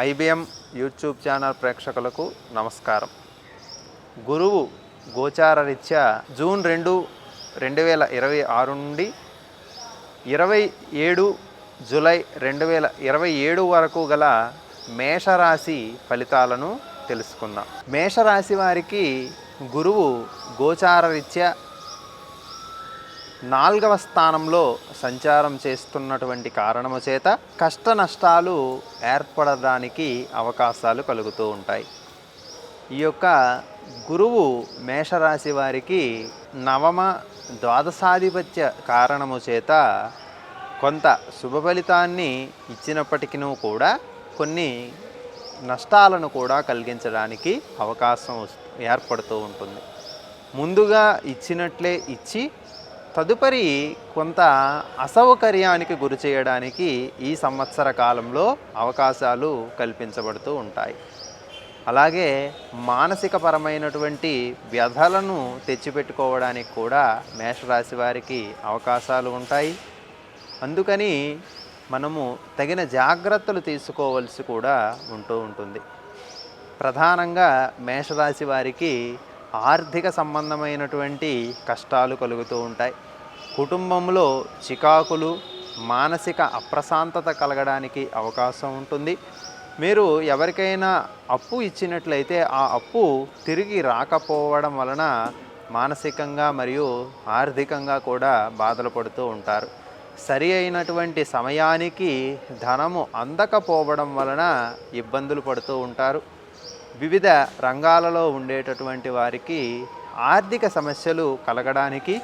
IBM YouTube channel ప్రేక్షకులకు నమస్కారం. గురువు గోచార రీత్యా జూన్ 2, 2026 నుండి 27 జూలై 2027 వరకు గల మేషరాశి ఫలితాలను తెలుసుకుందాం. మేషరాశి వారికి గురువు గోచార రీత్యా 4వ స్థానంలో సంచారం చేస్తున్నటువంటి కారణము చేత కష్ట నష్టాలు ఏర్పడడానికి అవకాశాలు కలుగుతూ ఉంటాయి. ఈ యొక్క గురువు మేషరాశి వారికి నవమ ద్వాదశాధిపత్య కారణము చేత కొంత శుభ ఫలితాన్ని ఇచ్చినప్పటికీ కూడా కొన్ని నష్టాలను కూడా కలిగించడానికి అవకాశం ఏర్పడుతూ ఉంటుంది. ముందుగా ఇచ్చినట్లే ఇచ్చి తదుపరి కొంత అసౌకర్యానికి గురి చేయడానికి ఈ సంవత్సర కాలంలో అవకాశాలు కల్పించబడుతూ ఉంటాయి. అలాగే మానసికపరమైనటువంటి వ్యధలను తెచ్చిపెట్టుకోవడానికి కూడా మేషరాశి వారికి అవకాశాలు ఉంటాయి. అందుకని మనము తగిన జాగ్రత్తలు తీసుకోవలసి కూడా ఉంటూ ఉంటుంది. ప్రధానంగా మేషరాశి వారికి ఆర్థిక సంబంధమైనటువంటి కష్టాలు కలుగుతూ ఉంటాయి. కుటుంబంలో చికాకులు, మానసిక అప్రశాంతత కలగడానికి అవకాశం ఉంటుంది. మీరు ఎవరికైనా అప్పు ఇచ్చినట్లయితే ఆ అప్పు తిరిగి రాకపోవడం వలన మానసికంగా మరియు ఆర్థికంగా కూడా బాధలు పడుతూ ఉంటారు. సరి అయినటువంటి సమయానికి ధనము అందకపోవడం వలన ఇబ్బందులు పడుతూ ఉంటారు. వివిధ రంగాలలో ఉండేటటువంటి వారికి ఆర్థిక సమస్యలు కలగడానికి,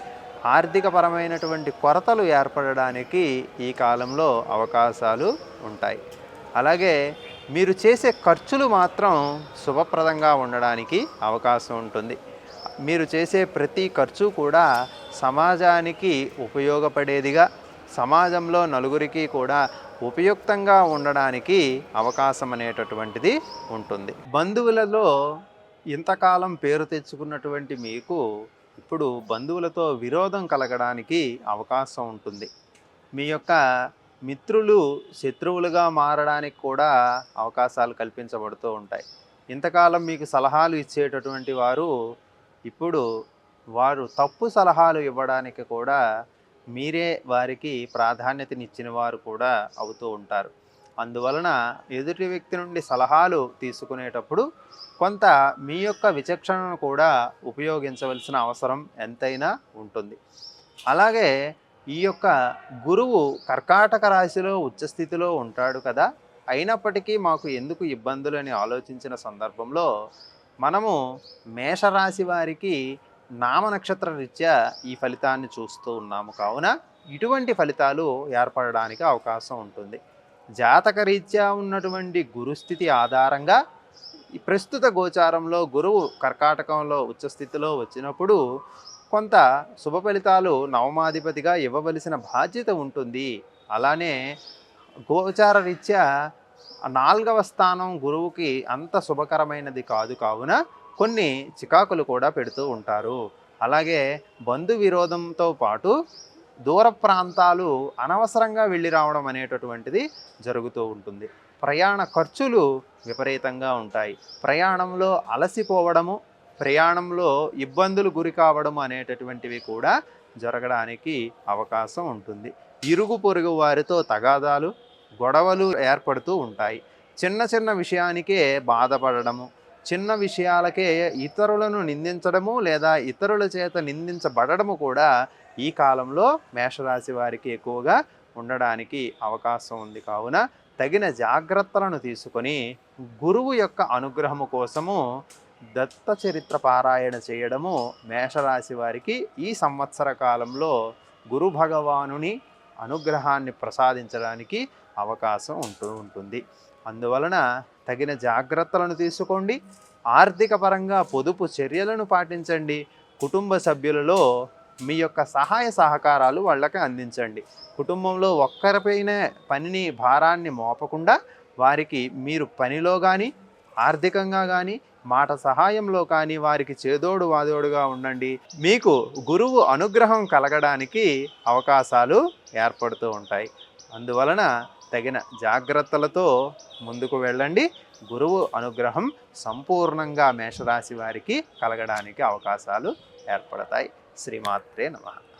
ఆర్థికపరమైనటువంటి కొరతలు ఏర్పడడానికి ఈ కాలంలో అవకాశాలు ఉంటాయి. అలాగే మీరు చేసే ఖర్చులు మాత్రం శుభప్రదంగా ఉండడానికి అవకాశం ఉంటుంది. మీరు చేసే ప్రతి ఖర్చు కూడా సమాజానికి ఉపయోగపడేదిగా, సమాజంలో నలుగురికి కూడా ఉపయుక్తంగా ఉండడానికి అవకాశం అనేటటువంటిది ఉంటుంది. బంధువులలో ఇంతకాలం పేరు తెచ్చుకున్నటువంటి మీకు ఇప్పుడు బంధువులతో విరోధం కలగడానికి అవకాశం ఉంటుంది. మీ యొక్క మిత్రులు శత్రువులుగా మారడానికి కూడా అవకాశాలు కల్పించబడుతూ ఉంటాయి. ఇంతకాలం మీకు సలహాలు ఇచ్చేటటువంటి వారు ఇప్పుడు వారు తప్పు సలహాలు ఇవ్వడానికి కూడా మీరే వారికి ప్రాధాన్యతనిచ్చిన వారు కూడా అవుతూ ఉంటారు. అందువలన ఎదుటి వ్యక్తి నుండి సలహాలు తీసుకునేటప్పుడు కొంత మీ యొక్క విచక్షణను కూడా ఉపయోగించవలసిన అవసరం ఎంతైనా ఉంటుంది. అలాగే ఈ యొక్క గురువు కర్కాటక రాశిలో ఉచ్చస్థితిలో ఉంటాడు కదా, అయినప్పటికీ మాకు ఎందుకు ఇబ్బందులు అని ఆలోచించిన సందర్భంలో మనము మేషరాశి వారికి నామ నక్షత్ర రీత్యా ఈ ఫలితాన్ని చూస్తూ ఉన్నాము. కావున ఇటువంటి ఫలితాలు ఏర్పడడానికి అవకాశం ఉంటుంది. జాతక రీత్యా ఉన్నటువంటి గురుస్థితి ఆధారంగా ఈ ప్రస్తుత గోచారంలో గురువు కర్కాటకంలో ఉచ్చస్థితిలో వచ్చినప్పుడు కొంత శుభ ఫలితాలు నవమాధిపతిగా ఇవ్వవలసిన బాధ్యత ఉంటుంది. అలానే గోచార రీత్యా 4వ స్థానం గురువుకి అంత శుభకరమైనది కాదు. కావున కొన్ని చికాకులు కూడా పెడుతూ ఉంటారు. అలాగే బంధు విరోధంతో పాటు దూర ప్రాంతాలు అనవసరంగా వెళ్ళి రావడం అనేటటువంటిది జరుగుతూ ఉంటుంది. ప్రయాణ ఖర్చులు విపరీతంగా ఉంటాయి. ప్రయాణంలో అలసిపోవడము, ప్రయాణంలో ఇబ్బందులు గురి కావడం అనేటటువంటివి కూడా జరగడానికి అవకాశం ఉంటుంది. ఇరుగు పొరుగు వారితో తగాదాలు, గొడవలు ఏర్పడుతూ ఉంటాయి. చిన్న చిన్న విషయానికే బాధపడడము, చిన్న విషయాలకే ఇతరులను నిందించడము లేదా ఇతరుల చేత నిందించబడము కూడా ఈ కాలంలో మేషరాశి వారికి ఎక్కువగా ఉండడానికి అవకాశం ఉంది. కావున తగిన జాగ్రత్తలను తీసుకొని గురువు యొక్క అనుగ్రహము కోసము దత్త చరిత్ర పారాయణ చేయడము మేషరాశి వారికి ఈ సంవత్సర కాలంలో గురు భగవానుని అనుగ్రహాన్ని ప్రసాదించడానికి అవకాశం ఉంటుంది. అందువలన తగిన జాగ్రత్తలను తీసుకోండి. ఆర్థిక పరంగా పొదుపు చర్యలను పాటించండి. కుటుంబ సభ్యులలో మీ యొక్క సహాయ సహకారాలు వాళ్ళకి అందించండి. కుటుంబంలో ఒక్కరిపైనే పనిని భారాన్ని మోపకుండా వారికి మీరు పనిలో కానీ, ఆర్థికంగా కానీ, మాట సహాయంలో కానీ వారికి చేదోడు వాదోడుగా ఉండండి. మీకు గురువు అనుగ్రహం కలగడానికి అవకాశాలు ఏర్పడుతూ ఉంటాయి. అందువలన తగిన జాగ్రత్తలతో ముందుకు వెళ్ళండి. గురువు అనుగ్రహం సంపూర్ణంగా మేషరాశి వారికి కలగడానికి అవకాశాలు ఏర్పడతాయి. శ్రీమాత్రే నమః.